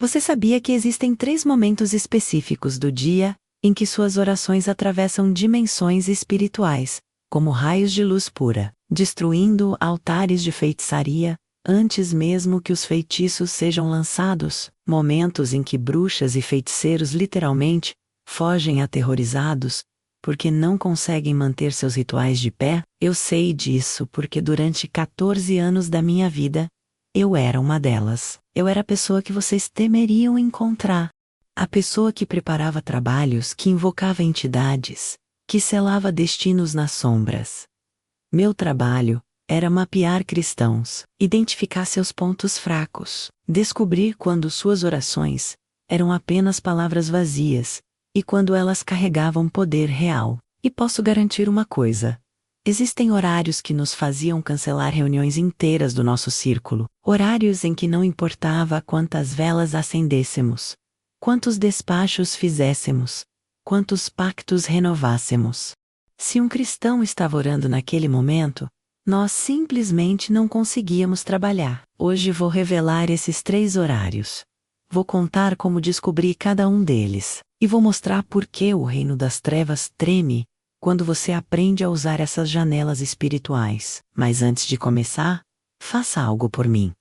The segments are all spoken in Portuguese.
Você sabia que existem 3 momentos específicos do dia em que suas orações atravessam dimensões espirituais, como raios de luz pura, destruindo altares de feitiçaria, antes mesmo que os feitiços sejam lançados, momentos em que bruxas e feiticeiros literalmente fogem aterrorizados, porque não conseguem manter seus rituais de pé? Eu sei disso porque durante 14 anos da minha vida, eu era uma delas. Eu era a pessoa que vocês temeriam encontrar. A pessoa que preparava trabalhos, que invocava entidades, que selava destinos nas sombras. Meu trabalho era mapear cristãos, identificar seus pontos fracos, descobrir quando suas orações eram apenas palavras vazias e quando elas carregavam poder real. E posso garantir uma coisa: existem horários que nos faziam cancelar reuniões inteiras do nosso círculo, horários em que não importava quantas velas acendêssemos, quantos despachos fizéssemos, quantos pactos renovássemos. Se um cristão estava orando naquele momento, nós simplesmente não conseguíamos trabalhar. Hoje vou revelar esses 3 horários. Vou contar como descobri cada um deles, e vou mostrar por que o reino das trevas treme quando você aprende a usar essas janelas espirituais. Mas antes de começar, faça algo por mim.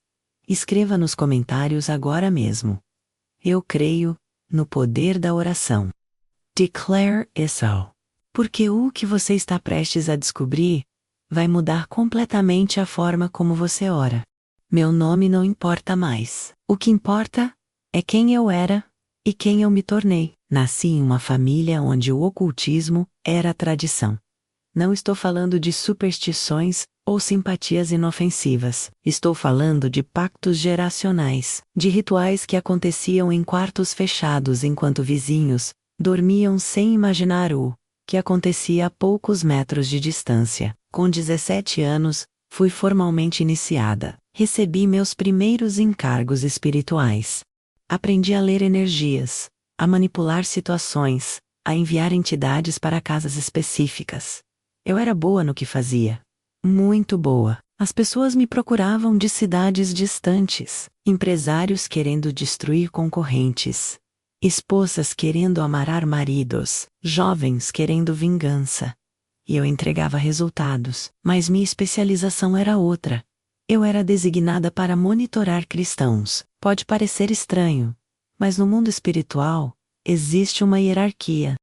Escreva nos comentários agora mesmo: eu creio no poder da oração. Declare it so. Porque o que você está prestes a descobrir vai mudar completamente a forma como você ora. Meu nome não importa mais. O que importa é quem eu era e quem eu me tornei. Nasci em uma família onde o ocultismo era a tradição. Não estou falando de superstições ou simpatias inofensivas. Estou falando de pactos geracionais, de rituais que aconteciam em quartos fechados enquanto vizinhos dormiam sem imaginar o que acontecia a poucos metros de distância. Com 17 anos, fui formalmente iniciada. Recebi meus primeiros encargos espirituais. Aprendi a ler energias, a manipular situações, a enviar entidades para casas específicas. Eu era boa no que fazia. Muito boa. As pessoas me procuravam de cidades distantes, empresários querendo destruir concorrentes, esposas querendo amarrar maridos, jovens querendo vingança. E eu entregava resultados, mas minha especialização era outra. Eu era designada para monitorar cristãos. Pode parecer estranho, mas no mundo espiritual, existe uma hierarquia.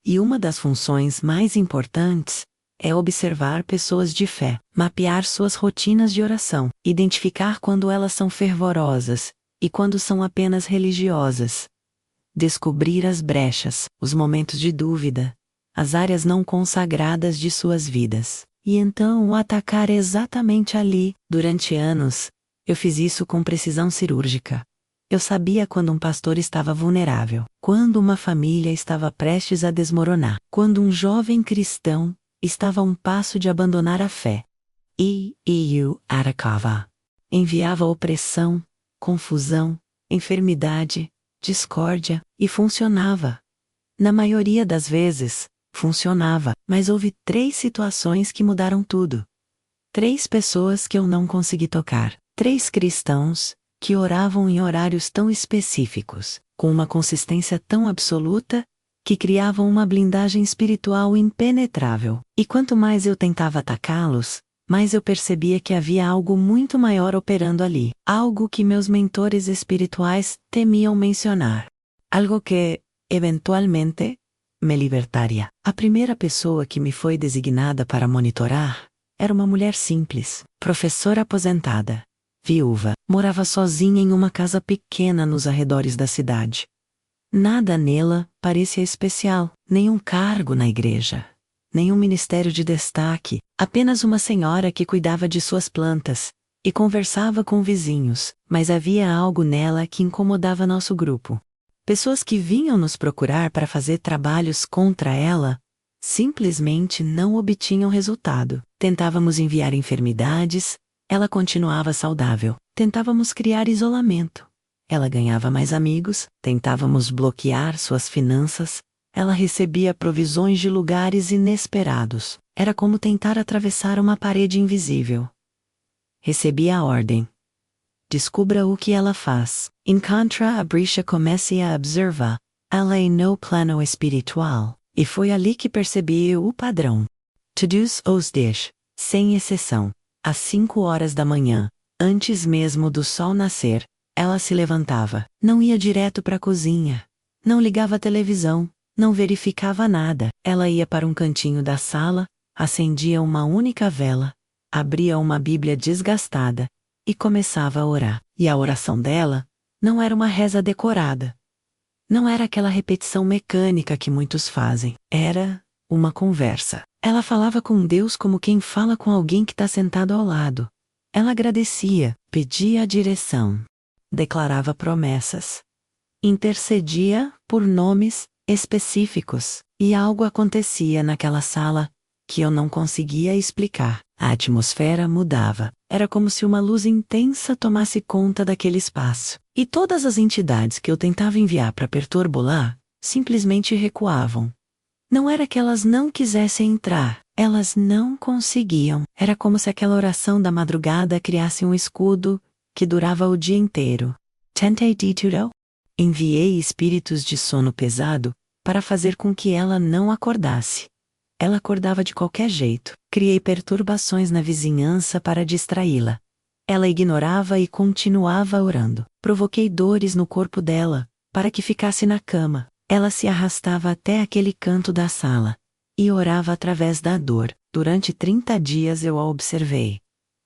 E uma das funções mais importantes é observar pessoas de fé, mapear suas rotinas de oração, identificar quando elas são fervorosas e quando são apenas religiosas. Descobrir as brechas, os momentos de dúvida, as áreas não consagradas de suas vidas. E então o atacar exatamente ali. Durante anos, eu fiz isso com precisão cirúrgica. Eu sabia quando um pastor estava vulnerável, quando uma família estava prestes a desmoronar, quando um jovem cristão estava a um passo de abandonar a fé. E eu atacava. Enviava opressão, confusão, enfermidade, discórdia, e funcionava. Na maioria das vezes, funcionava, mas houve 3 situações que mudaram tudo. 3 pessoas que eu não consegui tocar. 3 cristãos que oravam em horários tão específicos, com uma consistência tão absoluta, que criavam uma blindagem espiritual impenetrável. E quanto mais eu tentava atacá-los, mais eu percebia que havia algo muito maior operando ali. Algo que meus mentores espirituais temiam mencionar. Algo que, eventualmente, me libertaria. A primeira pessoa que me foi designada para monitorar era uma mulher simples, professora aposentada, viúva, morava sozinha em uma casa pequena nos arredores da cidade. Nada nela parecia especial, nenhum cargo na igreja, nenhum ministério de destaque, apenas uma senhora que cuidava de suas plantas e conversava com vizinhos, mas havia algo nela que incomodava nosso grupo. Pessoas que vinham nos procurar para fazer trabalhos contra ela simplesmente não obtinham resultado. Tentávamos enviar enfermidades, ela continuava saudável. Tentávamos criar isolamento, ela ganhava mais amigos. Tentávamos bloquear suas finanças, ela recebia provisões de lugares inesperados. Era como tentar atravessar uma parede invisível. Recebia a ordem: Descubra o que ela faz. Encontra a brecha, comece a observar. Ela é no plano espiritual. E foi ali que percebi o padrão. Todos os dias, sem exceção, às 5 horas da manhã, antes mesmo do sol nascer, ela se levantava, não ia direto para a cozinha, não ligava a televisão, não verificava nada. Ela ia para um cantinho da sala, acendia uma única vela, abria uma Bíblia desgastada e começava a orar. E a oração dela não era uma reza decorada. Não era aquela repetição mecânica que muitos fazem. Era uma conversa. Ela falava com Deus como quem fala com alguém que está sentado ao lado. Ela agradecia, pedia a direção, declarava promessas, intercedia por nomes específicos, e algo acontecia naquela sala que eu não conseguia explicar. A atmosfera mudava. Era como se uma luz intensa tomasse conta daquele espaço. E todas as entidades que eu tentava enviar para perturbá-la simplesmente recuavam. Não era que elas não quisessem entrar, elas não conseguiam. Era como se aquela oração da madrugada criasse um escudo que durava o dia inteiro. Tentei de tudo. Enviei espíritos de sono pesado para fazer com que ela não acordasse. Ela acordava de qualquer jeito. Criei perturbações na vizinhança para distraí-la. Ela ignorava e continuava orando. Provoquei dores no corpo dela, para que ficasse na cama. Ela se arrastava até aquele canto da sala e orava através da dor. Durante 30 dias eu a observei.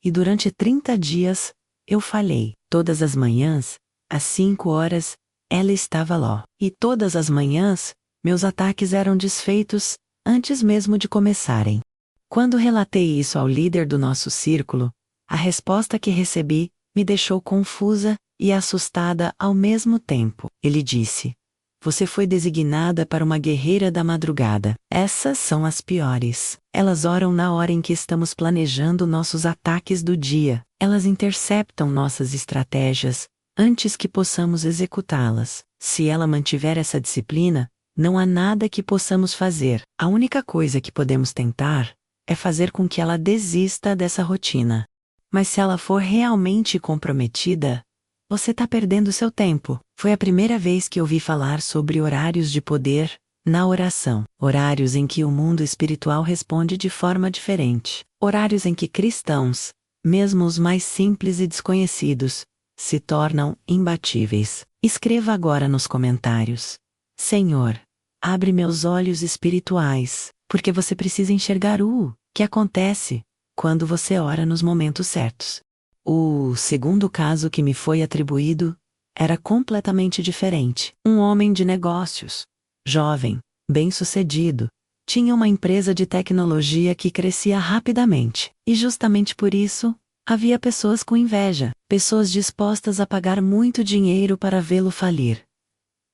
E durante 30 dias, eu falhei. Todas as manhãs, às 5 horas, ela estava lá. E todas as manhãs, meus ataques eram desfeitos antes mesmo de começarem. Quando relatei isso ao líder do nosso círculo, a resposta que recebi me deixou confusa e assustada ao mesmo tempo. Ele disse: "Você foi designada para uma guerreira da madrugada. Essas são as piores. Elas oram na hora em que estamos planejando nossos ataques do dia. Elas interceptam nossas estratégias antes que possamos executá-las. Se ela mantiver essa disciplina, não há nada que possamos fazer. A única coisa que podemos tentar é fazer com que ela desista dessa rotina. Mas se ela for realmente comprometida, você está perdendo seu tempo." Foi a primeira vez que ouvi falar sobre horários de poder na oração. Horários em que o mundo espiritual responde de forma diferente. Horários em que cristãos, mesmo os mais simples e desconhecidos, se tornam imbatíveis. Escreva agora nos comentários: "Senhor, abre meus olhos espirituais", porque você precisa enxergar o que acontece quando você ora nos momentos certos. O segundo caso que me foi atribuído era completamente diferente. Um homem de negócios, jovem, bem-sucedido, tinha uma empresa de tecnologia que crescia rapidamente. E justamente por isso, havia pessoas com inveja, pessoas dispostas a pagar muito dinheiro para vê-lo falir.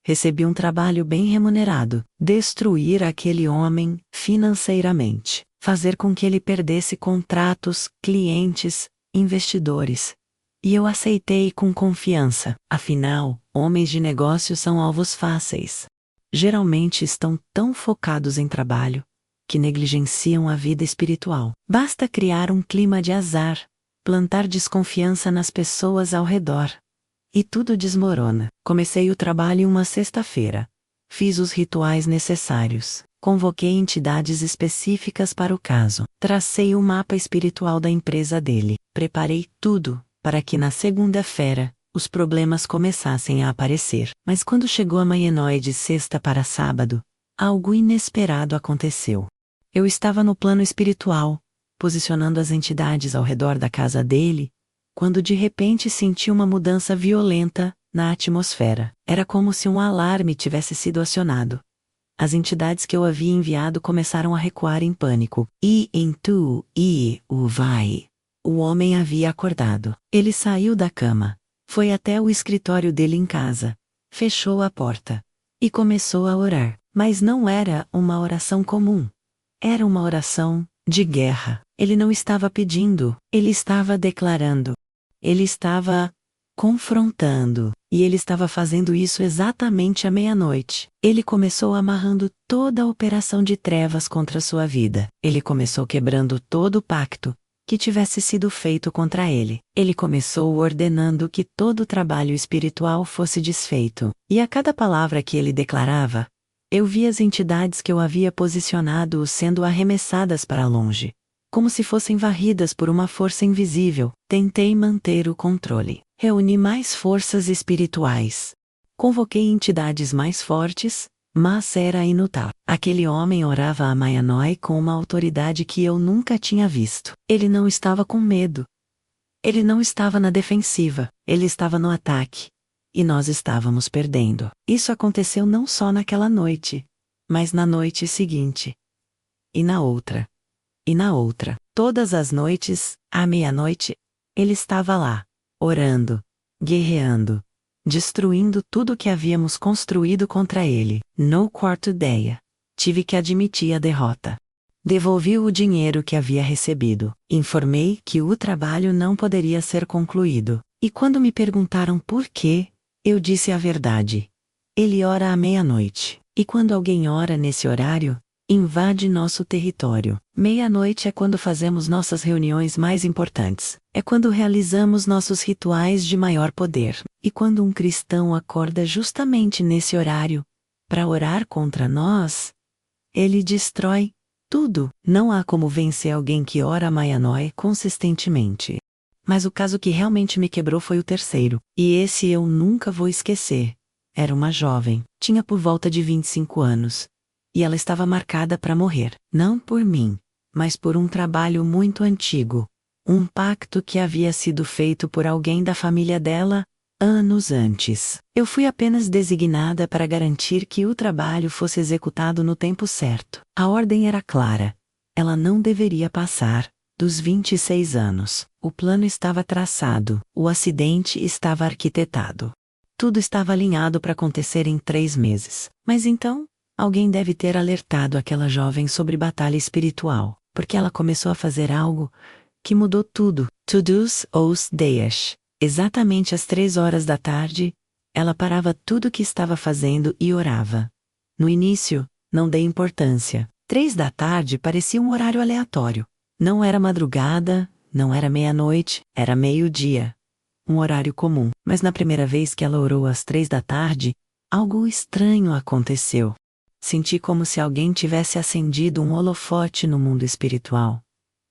Recebi um trabalho bem remunerado: destruir aquele homem financeiramente, fazer com que ele perdesse contratos, clientes, investidores. E eu aceitei com confiança. Afinal, homens de negócios são alvos fáceis. Geralmente estão tão focados em trabalho que negligenciam a vida espiritual. Basta criar um clima de azar, plantar desconfiança nas pessoas ao redor, e tudo desmorona. Comecei o trabalho uma sexta-feira. Fiz os rituais necessários. Convoquei entidades específicas para o caso. Tracei o mapa espiritual da empresa dele. Preparei tudo para que na segunda-feira os problemas começassem a aparecer. Mas quando chegou a manhã de sexta para sábado, algo inesperado aconteceu. Eu estava no plano espiritual, posicionando as entidades ao redor da casa dele, quando de repente senti uma mudança violenta na atmosfera. Era como se um alarme tivesse sido acionado. As entidades que eu havia enviado começaram a recuar em pânico. Vai. O homem havia acordado. Ele saiu da cama, foi até o escritório dele em casa, fechou a porta e começou a orar. Mas não era uma oração comum. Era uma oração de guerra. Ele não estava pedindo, ele estava declarando. Ele estava confrontando. E ele estava fazendo isso exatamente à meia-noite. Ele começou amarrando toda a operação de trevas contra sua vida. Ele começou quebrando todo o pacto que tivesse sido feito contra ele. Ele começou ordenando que todo o trabalho espiritual fosse desfeito, e a cada palavra que ele declarava, eu via as entidades que eu havia posicionado sendo arremessadas para longe, como se fossem varridas por uma força invisível. Tentei manter o controle. Reuni mais forças espirituais. Convoquei entidades mais fortes, mas era inútil. Aquele homem orava a Mayanoi com uma autoridade que eu nunca tinha visto. Ele não estava com medo. Ele não estava na defensiva, ele estava no ataque. E nós estávamos perdendo. Isso aconteceu não só naquela noite, mas na noite seguinte. E na outra. E na outra. Todas as noites, à meia-noite, ele estava lá, orando, guerreando, destruindo tudo que havíamos construído contra ele. No quarto dia, tive que admitir a derrota. Devolvi o dinheiro que havia recebido. Informei que o trabalho não poderia ser concluído. E quando me perguntaram por quê, eu disse a verdade. Ele ora à meia-noite. E quando alguém ora nesse horário, invade nosso território. Meia-noite é quando fazemos nossas reuniões mais importantes. É quando realizamos nossos rituais de maior poder. E quando um cristão acorda justamente nesse horário, para orar contra nós, ele destrói tudo. Não há como vencer alguém que ora a Mayanoi consistentemente. Mas o caso que realmente me quebrou foi o terceiro. E esse eu nunca vou esquecer. Era uma jovem, tinha por volta de 25 anos. E ela estava marcada para morrer. Não por mim, mas por um trabalho muito antigo. Um pacto que havia sido feito por alguém da família dela, anos antes. Eu fui apenas designada para garantir que o trabalho fosse executado no tempo certo. A ordem era clara. Ela não deveria passar dos 26 anos. O plano estava traçado, o acidente estava arquitetado. Tudo estava alinhado para acontecer em 3 meses. Mas então, alguém deve ter alertado aquela jovem sobre batalha espiritual, porque ela começou a fazer algo que mudou tudo. Todos os dias. Exatamente às 3 horas da tarde, ela parava tudo o que estava fazendo e orava. No início, não dei importância. 3 da tarde parecia um horário aleatório. Não era madrugada, não era meia-noite, era meio-dia. Um horário comum. Mas na primeira vez que ela orou às 3 da tarde, algo estranho aconteceu. Senti como se alguém tivesse acendido um holofote no mundo espiritual.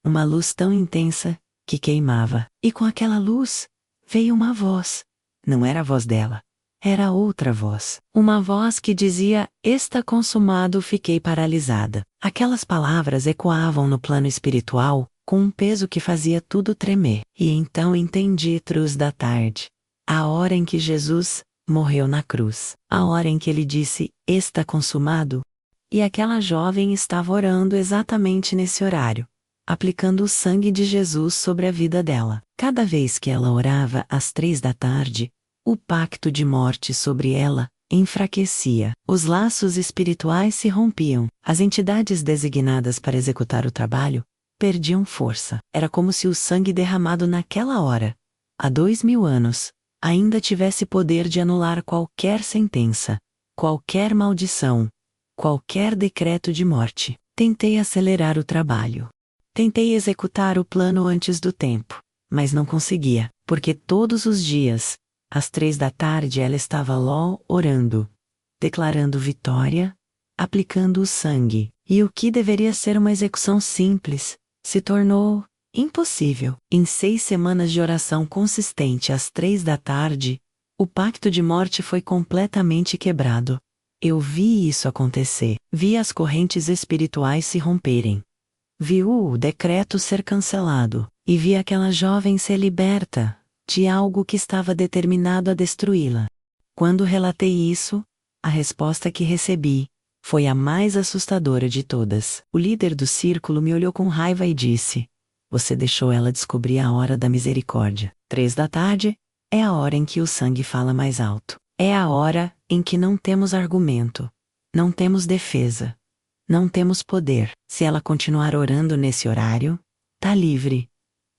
Uma luz tão intensa que queimava. E com aquela luz, veio uma voz. Não era a voz dela. Era outra voz. Uma voz que dizia: "Está consumado". Fiquei paralisada. Aquelas palavras ecoavam no plano espiritual, com um peso que fazia tudo tremer. E então entendi 3 da tarde. A hora em que Jesus morreu na cruz. A hora em que ele disse: "Está consumado". E aquela jovem estava orando exatamente nesse horário, aplicando o sangue de Jesus sobre a vida dela. Cada vez que ela orava às 3 da tarde, o pacto de morte sobre ela enfraquecia. Os laços espirituais se rompiam. As entidades designadas para executar o trabalho perdiam força. Era como se o sangue derramado naquela hora, há 2000 anos, ainda tivesse poder de anular qualquer sentença, qualquer maldição, qualquer decreto de morte. Tentei acelerar o trabalho. Tentei executar o plano antes do tempo, mas não conseguia, porque todos os dias, às 3 da tarde ela estava lá orando, declarando vitória, aplicando o sangue, e o que deveria ser uma execução simples, se tornou impossível. Em 6 semanas de oração consistente às 3 da tarde, o pacto de morte foi completamente quebrado. Eu vi isso acontecer. Vi as correntes espirituais se romperem. Vi o decreto ser cancelado. E vi aquela jovem ser liberta de algo que estava determinado a destruí-la. Quando relatei isso, a resposta que recebi foi a mais assustadora de todas. O líder do círculo me olhou com raiva e disse: "Você deixou ela descobrir a hora da misericórdia. 3 da tarde é a hora em que o sangue fala mais alto. É a hora em que não temos argumento, não temos defesa, não temos poder. Se ela continuar orando nesse horário, tá livre.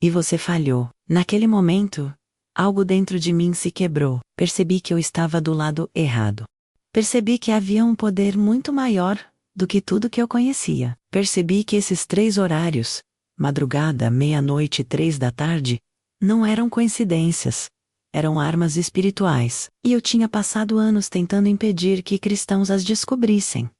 E você falhou." Naquele momento, algo dentro de mim se quebrou. Percebi que eu estava do lado errado. Percebi que havia um poder muito maior do que tudo que eu conhecia. Percebi que esses 3 horários, madrugada, meia-noite e 3 da tarde, não eram coincidências. Eram armas espirituais, e eu tinha passado anos tentando impedir que cristãos as descobrissem.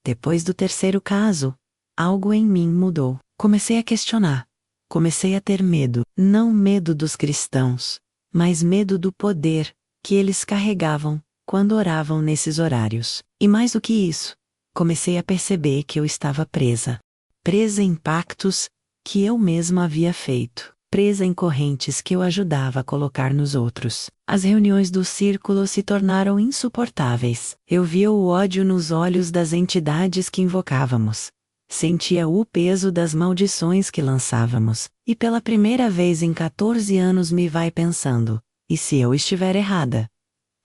Depois do terceiro caso, algo em mim mudou. Comecei a questionar. Comecei a ter medo, não medo dos cristãos, mas medo do poder que eles carregavam quando oravam nesses horários. E mais do que isso, comecei a perceber que eu estava presa. Presa em pactos que eu mesma havia feito. Presa em correntes que eu ajudava a colocar nos outros. As reuniões do círculo se tornaram insuportáveis. Eu via o ódio nos olhos das entidades que invocávamos. Sentia o peso das maldições que lançávamos. E pela primeira vez em 14 anos me vai pensando: e se eu estiver errada?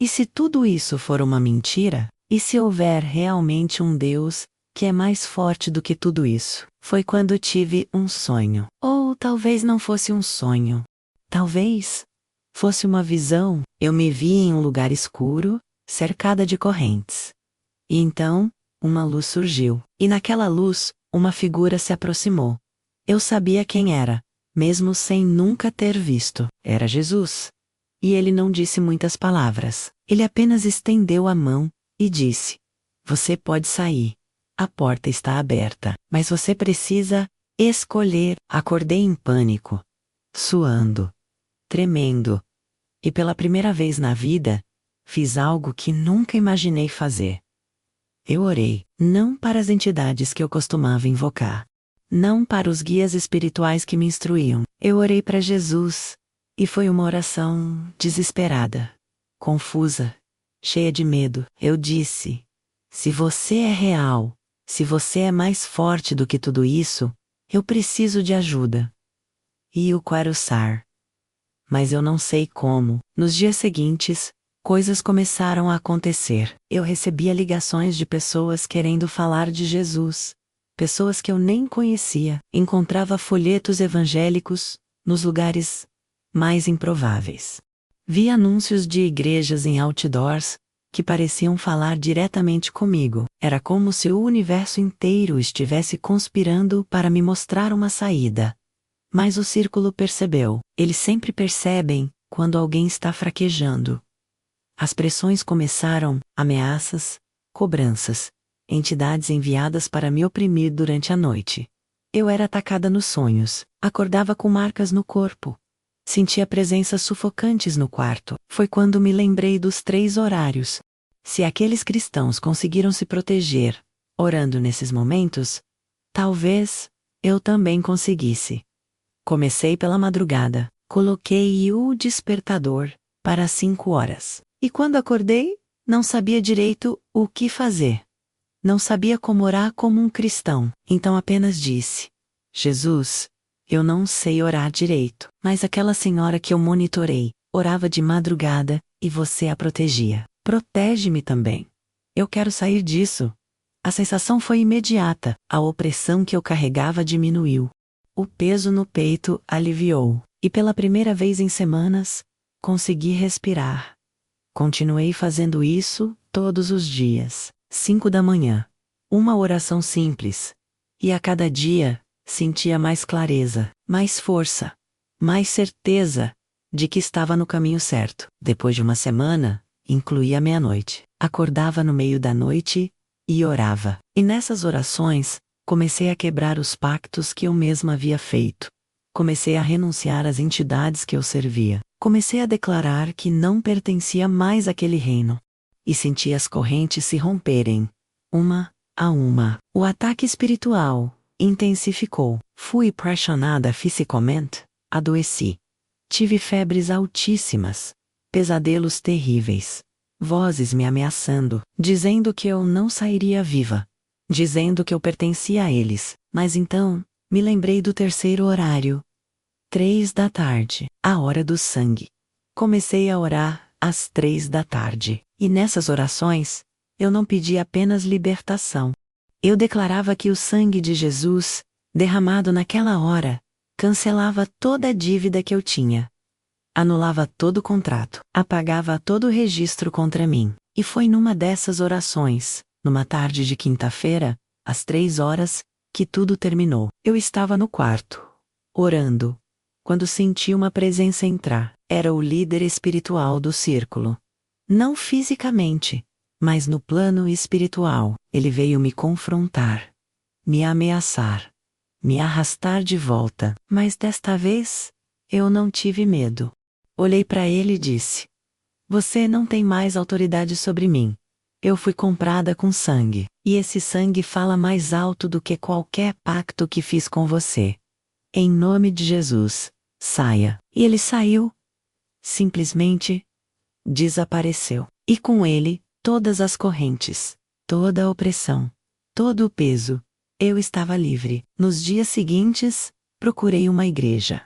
E se tudo isso for uma mentira? E se houver realmente um Deus que é mais forte do que tudo isso? Foi quando tive um sonho. Ou talvez não fosse um sonho. Talvez fosse uma visão. Eu me vi em um lugar escuro, cercada de correntes. E então, uma luz surgiu. E naquela luz, uma figura se aproximou. Eu sabia quem era, mesmo sem nunca ter visto. Era Jesus. E ele não disse muitas palavras. Ele apenas estendeu a mão e disse: "Você pode sair. A porta está aberta, mas você precisa escolher." Acordei em pânico, suando, tremendo. E pela primeira vez na vida, fiz algo que nunca imaginei fazer. Eu orei, não para as entidades que eu costumava invocar, não para os guias espirituais que me instruíam. Eu orei para Jesus. E foi uma oração desesperada, confusa, cheia de medo. Eu disse: "Se você é real, se você é mais forte do que tudo isso, eu preciso de ajuda." E o Quaruçar. Mas eu não sei como. Nos dias seguintes, coisas começaram a acontecer. Eu recebia ligações de pessoas querendo falar de Jesus. Pessoas que eu nem conhecia. Encontrava folhetos evangélicos nos lugares mais improváveis. Vi anúncios de igrejas em outdoors que pareciam falar diretamente comigo. Era como se o universo inteiro estivesse conspirando para me mostrar uma saída. Mas o círculo percebeu. Eles sempre percebem quando alguém está fraquejando. As pressões começaram, ameaças, cobranças, entidades enviadas para me oprimir durante a noite. Eu era atacada nos sonhos, acordava com marcas no corpo. Sentia presenças sufocantes no quarto. Foi quando me lembrei dos 3 horários. Se aqueles cristãos conseguiram se proteger, orando nesses momentos, talvez eu também conseguisse. Comecei pela madrugada. Coloquei o despertador para 5 horas. E quando acordei, não sabia direito o que fazer. Não sabia como orar como um cristão. Então apenas disse: "Jesus, eu não sei orar direito, mas aquela senhora que eu monitorei, orava de madrugada, e você a protegia. Protege-me também. Eu quero sair disso." A sensação foi imediata, a opressão que eu carregava diminuiu. O peso no peito aliviou, e pela primeira vez em semanas, consegui respirar. Continuei fazendo isso todos os dias. 5 da manhã. Uma oração simples. E a cada dia, sentia mais clareza, mais força, mais certeza de que estava no caminho certo. Depois de uma semana, incluía a meia-noite. Acordava no meio da noite e orava. E nessas orações, comecei a quebrar os pactos que eu mesma havia feito. Comecei a renunciar às entidades que eu servia. Comecei a declarar que não pertencia mais àquele reino. E senti as correntes se romperem, uma a uma. O ataque espiritual intensificou. Fui pressionada fisicamente, adoeci. Tive febres altíssimas, pesadelos terríveis, vozes me ameaçando, dizendo que eu não sairia viva, dizendo que eu pertencia a eles. Mas então, me lembrei do terceiro horário. 3 da tarde, a hora do sangue. Comecei a orar às 3 da tarde. E nessas orações, eu não pedi apenas libertação. Eu declarava que o sangue de Jesus, derramado naquela hora, cancelava toda a dívida que eu tinha. Anulava todo o contrato, apagava todo o registro contra mim. E foi numa dessas orações, numa tarde de quinta-feira, às 3 horas, que tudo terminou. Eu estava no quarto, orando, quando senti uma presença entrar. Era o líder espiritual do círculo. Não fisicamente, mas no plano espiritual. Ele veio me confrontar, me ameaçar, me arrastar de volta. Mas desta vez, eu não tive medo. Olhei para ele e disse: "Você não tem mais autoridade sobre mim. Eu fui comprada com sangue, e esse sangue fala mais alto do que qualquer pacto que fiz com você. Em nome de Jesus, saia." E ele saiu. Simplesmente desapareceu. E com ele, todas as correntes, toda a opressão, todo o peso. Eu estava livre. Nos dias seguintes, procurei uma igreja.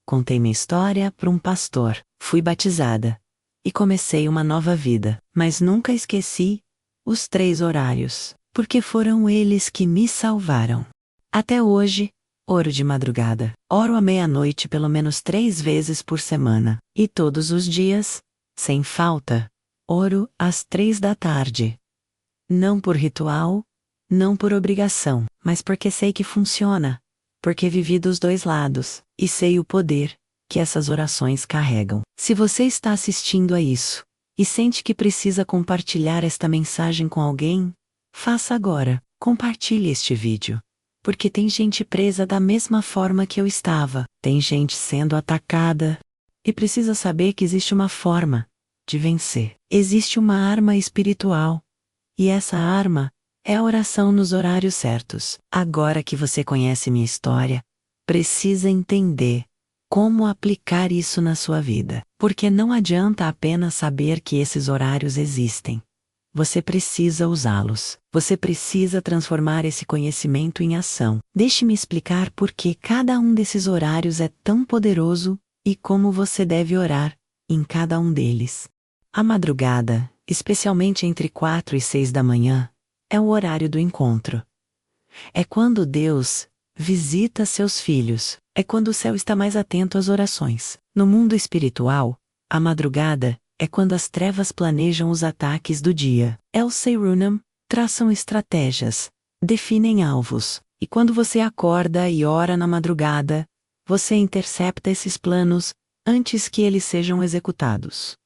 Contei minha história para um pastor, fui batizada. E comecei uma nova vida. Mas nunca esqueci os 3 horários, porque foram eles que me salvaram. Até hoje, oro de madrugada. Oro à meia-noite pelo menos 3 vezes por semana. E todos os dias, sem falta, oro às 3 da tarde. Não por ritual, não por obrigação, mas porque sei que funciona. Porque vivi dos 2 lados, e sei o poder que essas orações carregam. Se você está assistindo a isso, e sente que precisa compartilhar esta mensagem com alguém, faça agora. Compartilhe este vídeo. Porque tem gente presa da mesma forma que eu estava. Tem gente sendo atacada. E precisa saber que existe uma forma de vencer. Existe uma arma espiritual. E essa arma é a oração nos horários certos. Agora que você conhece minha história, precisa entender como aplicar isso na sua vida. Porque não adianta apenas saber que esses horários existem. Você precisa usá-los. Você precisa transformar esse conhecimento em ação. Deixe-me explicar por que cada um desses horários é tão poderoso e como você deve orar em cada um deles. A madrugada, especialmente entre 4 e 6 da manhã, é o horário do encontro. É quando Deus visita seus filhos. É quando o céu está mais atento às orações. No mundo espiritual, a madrugada é quando as trevas planejam os ataques do dia. El Seirunam traçam estratégias, definem alvos, e quando você acorda e ora na madrugada, você intercepta esses planos antes que eles sejam executados.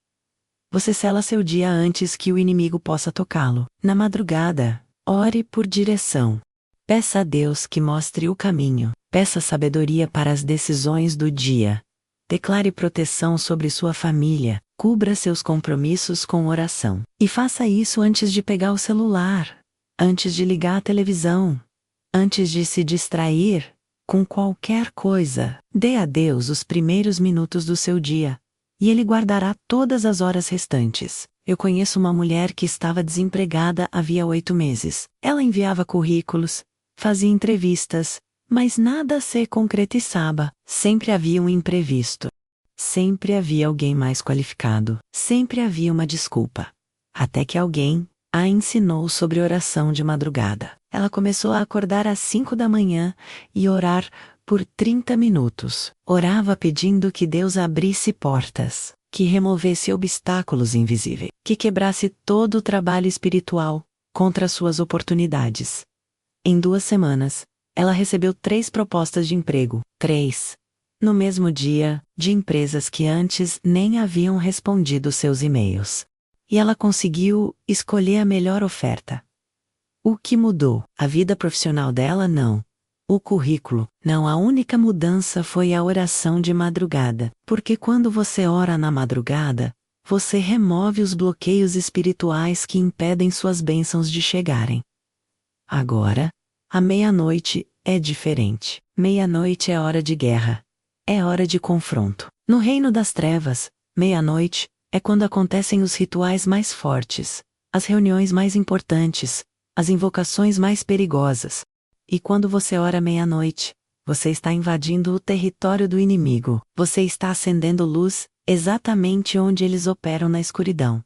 Você sela seu dia antes que o inimigo possa tocá-lo. Na madrugada, ore por direção. Peça a Deus que mostre o caminho. Peça sabedoria para as decisões do dia. Declare proteção sobre sua família. Cubra seus compromissos com oração. E faça isso antes de pegar o celular, antes de ligar a televisão, antes de se distrair com qualquer coisa. Dê a Deus os primeiros minutos do seu dia, e Ele guardará todas as horas restantes. Eu conheço uma mulher que estava desempregada havia 8 meses. Ela enviava currículos, fazia entrevistas, mas nada se concretizava. Sempre havia um imprevisto. Sempre havia alguém mais qualificado. Sempre havia uma desculpa. Até que alguém a ensinou sobre oração de madrugada. Ela começou a acordar às 5 da manhã e orar por 30 minutos. Orava pedindo que Deus abrisse portas, que removesse obstáculos invisíveis, que quebrasse todo o trabalho espiritual contra suas oportunidades. Em 2 semanas, ela recebeu 3 propostas de emprego. 3. No mesmo dia, de empresas que antes nem haviam respondido seus e-mails. E ela conseguiu escolher a melhor oferta. O que mudou? A vida profissional dela? Não. O currículo? Não. A única mudança foi a oração de madrugada. Porque quando você ora na madrugada, você remove os bloqueios espirituais que impedem suas bênçãos de chegarem. Agora, a meia-noite é diferente. Meia-noite é hora de guerra. É hora de confronto. No reino das trevas, meia-noite é quando acontecem os rituais mais fortes, as reuniões mais importantes, as invocações mais perigosas. E quando você ora meia-noite, você está invadindo o território do inimigo. Você está acendendo luz exatamente onde eles operam na escuridão.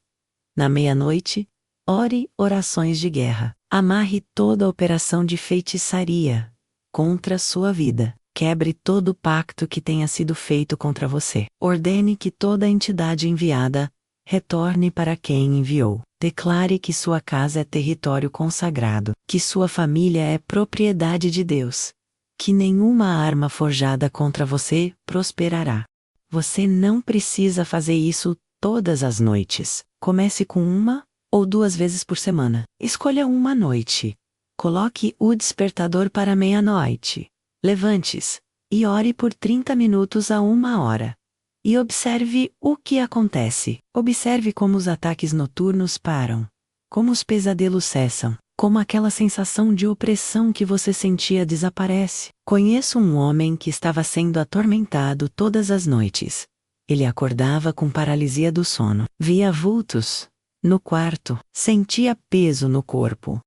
Na meia-noite, ore orações de guerra. Amarre toda a operação de feitiçaria contra a sua vida. Quebre todo o pacto que tenha sido feito contra você. Ordene que toda entidade enviada retorne para quem enviou. Declare que sua casa é território consagrado, que sua família é propriedade de Deus, que nenhuma arma forjada contra você prosperará. Você não precisa fazer isso todas as noites. Comece com 1 ou 2 vezes por semana. Escolha uma noite. Coloque o despertador para meia-noite. Levante-se e ore por 30 minutos a 1 hora. E observe o que acontece. Observe como os ataques noturnos param. Como os pesadelos cessam. Como aquela sensação de opressão que você sentia desaparece. Conheço um homem que estava sendo atormentado todas as noites. Ele acordava com paralisia do sono. Via vultos no quarto. Sentia peso no corpo.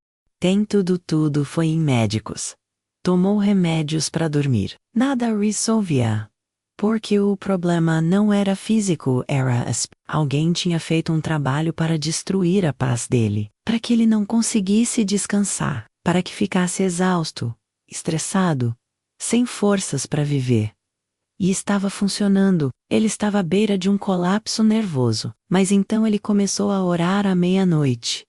Tudo foi em médicos. Tomou remédios para dormir. Nada resolvia. Porque o problema não era físico, era alguém tinha feito um trabalho para destruir a paz dele, para que ele não conseguisse descansar, para que ficasse exausto, estressado, sem forças para viver. E estava funcionando, ele estava à beira de um colapso nervoso, mas então ele começou a orar à meia-noite.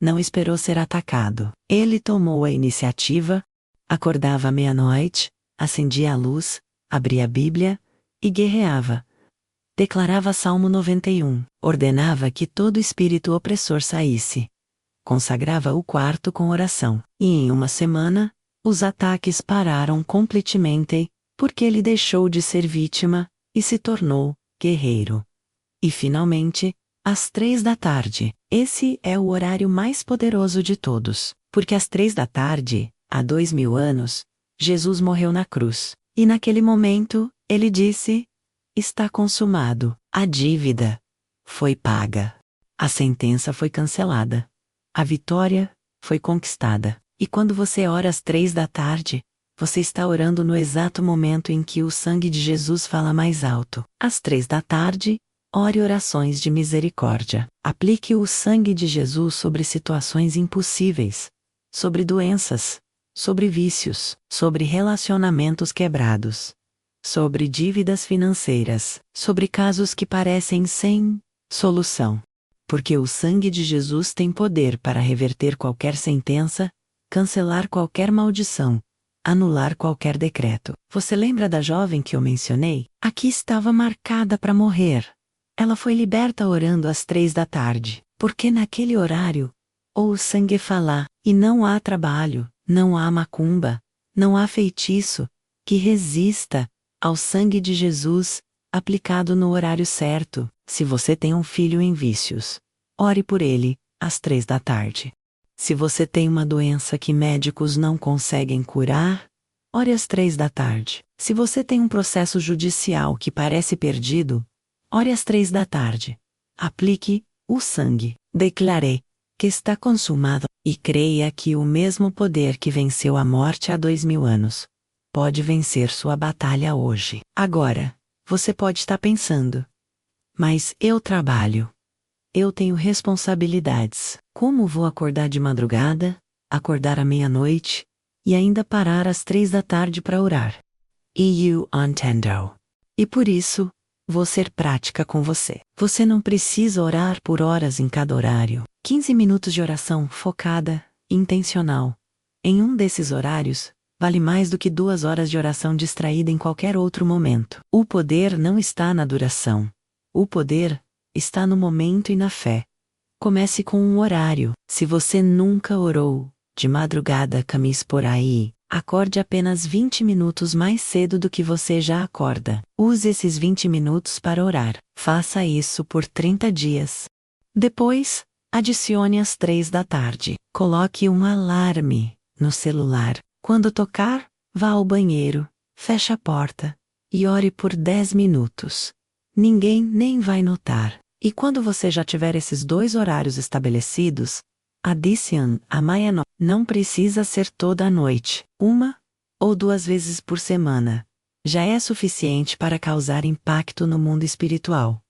Não esperou ser atacado. Ele tomou a iniciativa, acordava à meia-noite, acendia a luz, abria a Bíblia, e guerreava. Declarava Salmo 91, ordenava que todo espírito opressor saísse. Consagrava o quarto com oração. E em uma semana, os ataques pararam completamente, porque ele deixou de ser vítima, e se tornou guerreiro. E finalmente, às 3 da tarde, esse é o horário mais poderoso de todos, porque às 3 da tarde, há 2000 anos, Jesus morreu na cruz. E naquele momento, ele disse: está consumado. A dívida foi paga. A sentença foi cancelada. A vitória foi conquistada. E quando você ora às 3 da tarde, você está orando no exato momento em que o sangue de Jesus fala mais alto. Às 3 da tarde, ore orações de misericórdia. Aplique o sangue de Jesus sobre situações impossíveis, sobre doenças, sobre vícios, sobre relacionamentos quebrados, sobre dívidas financeiras, sobre casos que parecem sem solução. Porque o sangue de Jesus tem poder para reverter qualquer sentença, cancelar qualquer maldição, anular qualquer decreto. Você lembra da jovem que eu mencionei? Aqui estava marcada para morrer. Ela foi liberta orando às 3 da tarde, porque naquele horário, ou o sangue fala, e não há trabalho, não há macumba, não há feitiço, que resista ao sangue de Jesus, aplicado no horário certo. Se você tem um filho em vícios, ore por ele, às 3 da tarde. Se você tem uma doença que médicos não conseguem curar, ore às 3 da tarde. Se você tem um processo judicial que parece perdido, ore às 3 da tarde. Aplique o sangue. Declarei que está consumado, e creia que o mesmo poder que venceu a morte há 2000 anos pode vencer sua batalha hoje. Agora, você pode estar pensando: mas eu trabalho. Eu tenho responsabilidades. Como vou acordar de madrugada, acordar à meia-noite, e ainda parar às 3 da tarde para orar? E eu entendo. E por isso, vou ser prática com você. Você não precisa orar por horas em cada horário. 15 minutos de oração focada, intencional. Em um desses horários, vale mais do que 2 horas de oração distraída em qualquer outro momento. O poder não está na duração. O poder está no momento e na fé. Comece com um horário. Se você nunca orou, de madrugada caminhe por aí, acorde apenas 20 minutos mais cedo do que você já acorda. Use esses 20 minutos para orar. Faça isso por 30 dias. Depois, adicione às 3 da tarde. Coloque um alarme no celular. Quando tocar, vá ao banheiro, feche a porta e ore por 10 minutos. Ninguém nem vai notar. E quando você já tiver esses 2 horários estabelecidos, adicione a meia-noite. Não precisa ser toda a noite. 1 ou 2 vezes por semana já é suficiente para causar impacto no mundo espiritual.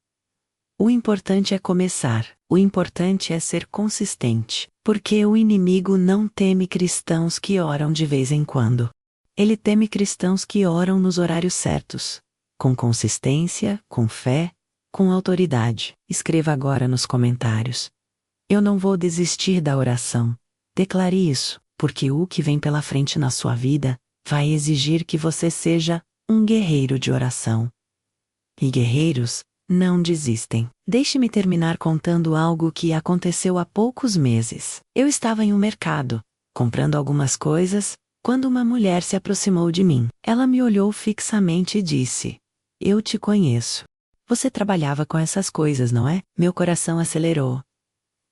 O importante é começar. O importante é ser consistente. Porque o inimigo não teme cristãos que oram de vez em quando. Ele teme cristãos que oram nos horários certos, com consistência, com fé, com autoridade. Escreva agora nos comentários: eu não vou desistir da oração. Declare isso, porque o que vem pela frente na sua vida vai exigir que você seja um guerreiro de oração. E guerreiros não desistem. Deixe-me terminar contando algo que aconteceu há poucos meses. Eu estava em um mercado, comprando algumas coisas, quando uma mulher se aproximou de mim. Ela me olhou fixamente e disse: "Eu te conheço. Você trabalhava com essas coisas, não é?" Meu coração acelerou.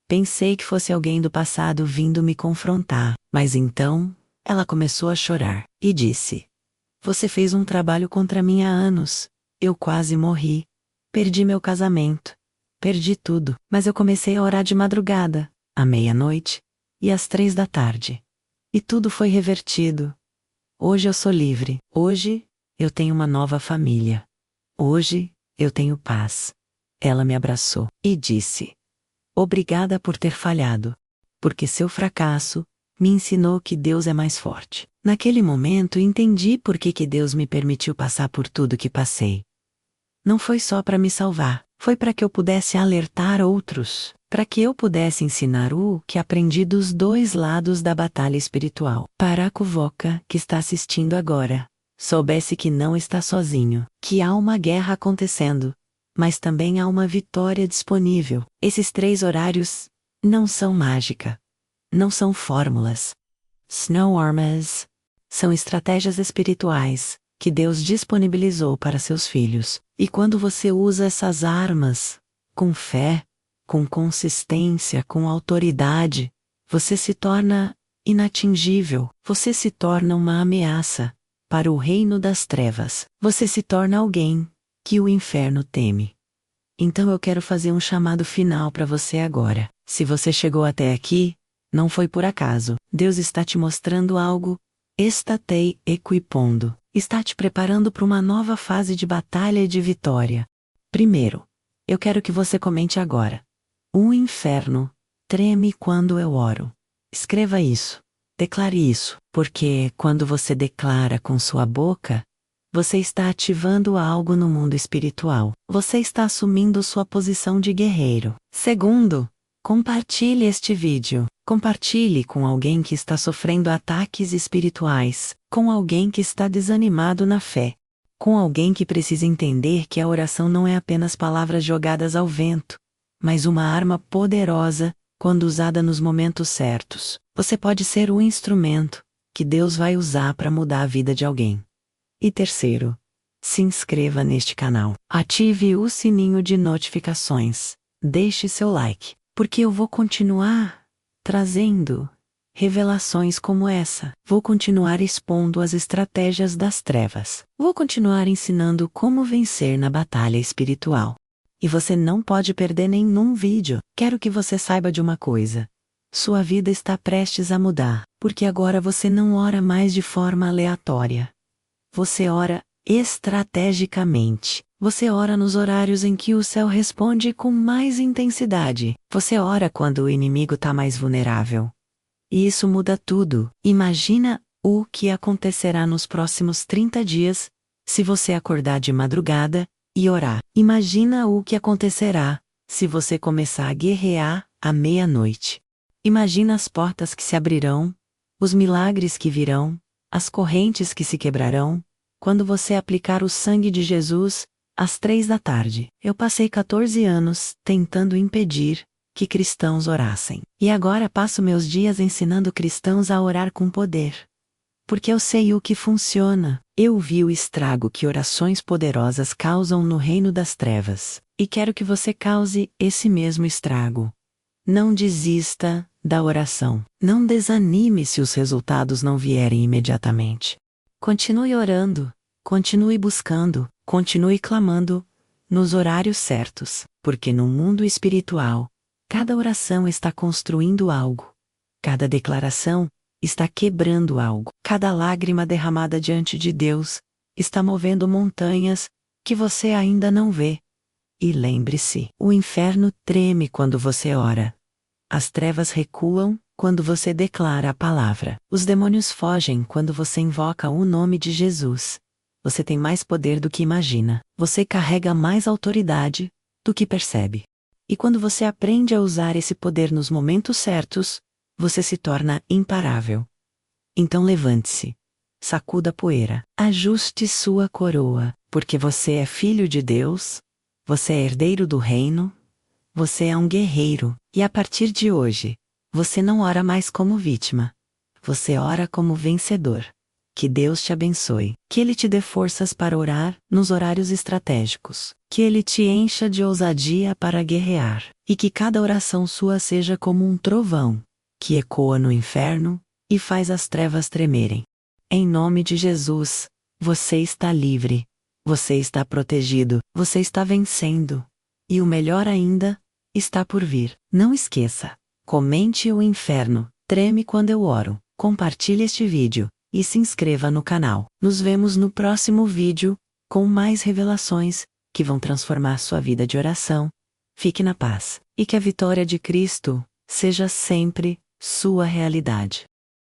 Pensei que fosse alguém do passado vindo me confrontar, mas então, ela começou a chorar e disse: "Você fez um trabalho contra mim há anos. Eu quase morri. Perdi meu casamento. Perdi tudo. Mas eu comecei a orar de madrugada, à meia-noite e às 3 da tarde. E tudo foi revertido. Hoje eu sou livre. Hoje, eu tenho uma nova família. Hoje, eu tenho paz." Ela me abraçou e disse: "Obrigada por ter falhado, porque seu fracasso me ensinou que Deus é mais forte." Naquele momento entendi por que Deus me permitiu passar por tudo que passei. Não foi só para me salvar, foi para que eu pudesse alertar outros, para que eu pudesse ensinar o que aprendi dos dois lados da batalha espiritual. Para a Kuvoka, que está assistindo agora, soubesse que não está sozinho, que há uma guerra acontecendo, mas também há uma vitória disponível. Esses 3 horários não são mágica, não são fórmulas. Snow Armas são estratégias espirituais que Deus disponibilizou para seus filhos. E quando você usa essas armas, com fé, com consistência, com autoridade, você se torna inatingível, você se torna uma ameaça para o reino das trevas. Você se torna alguém que o inferno teme. Então eu quero fazer um chamado final para você agora. Se você chegou até aqui, não foi por acaso. Deus está te mostrando algo. Está te equipando. Está te preparando para uma nova fase de batalha e de vitória. Primeiro, eu quero que você comente agora: "O inferno treme quando eu oro." Escreva isso. Declare isso, porque quando você declara com sua boca, você está ativando algo no mundo espiritual. Você está assumindo sua posição de guerreiro. Segundo, compartilhe este vídeo. Compartilhe com alguém que está sofrendo ataques espirituais, com alguém que está desanimado na fé, com alguém que precisa entender que a oração não é apenas palavras jogadas ao vento, mas uma arma poderosa quando usada nos momentos certos. Você pode ser o instrumento que Deus vai usar para mudar a vida de alguém. E terceiro, se inscreva neste canal. Ative o sininho de notificações. Deixe seu like, porque eu vou continuar trazendo revelações como essa. Vou continuar expondo as estratégias das trevas. Vou continuar ensinando como vencer na batalha espiritual. E você não pode perder nenhum vídeo. Quero que você saiba de uma coisa. Sua vida está prestes a mudar, porque agora você não ora mais de forma aleatória. Você ora estrategicamente. Você ora nos horários em que o céu responde com mais intensidade. Você ora quando o inimigo está mais vulnerável. E isso muda tudo. Imagina o que acontecerá nos próximos 30 dias, se você acordar de madrugada e orar. Imagina o que acontecerá se você começar a guerrear à meia-noite. Imagina as portas que se abrirão, os milagres que virão, as correntes que se quebrarão, quando você aplicar o sangue de Jesus, às 3 da tarde. Eu passei 14 anos tentando impedir que cristãos orassem. E agora passo meus dias ensinando cristãos a orar com poder. Porque eu sei o que funciona. Eu vi o estrago que orações poderosas causam no reino das trevas. E quero que você cause esse mesmo estrago. Não desista da oração. Não desanime se os resultados não vierem imediatamente. Continue orando, continue buscando, continue clamando, nos horários certos, porque no mundo espiritual, cada oração está construindo algo. Cada declaração está quebrando algo. Cada lágrima derramada diante de Deus está movendo montanhas que você ainda não vê. E lembre-se, o inferno treme quando você ora. As trevas recuam quando você declara a palavra. Os demônios fogem quando você invoca o nome de Jesus. Você tem mais poder do que imagina. Você carrega mais autoridade do que percebe. E quando você aprende a usar esse poder nos momentos certos, você se torna imparável. Então levante-se. sacuda a poeira, ajuste sua coroa, porque você é filho de Deus, você é herdeiro do reino, você é um guerreiro, e a partir de hoje, você não ora mais como vítima. Você ora como vencedor. Que Deus te abençoe, que Ele te dê forças para orar nos horários estratégicos, que Ele te encha de ousadia para guerrear, e que cada oração sua seja como um trovão, que ecoa no inferno e faz as trevas tremerem. Em nome de Jesus, você está livre, você está protegido, você está vencendo. E o melhor ainda, está por vir. Não esqueça, comente o inferno treme quando eu oro, compartilhe este vídeo e se inscreva no canal. Nos vemos no próximo vídeo, com mais revelações, que vão transformar sua vida de oração. Fique na paz, e que a vitória de Cristo seja sempre sua realidade.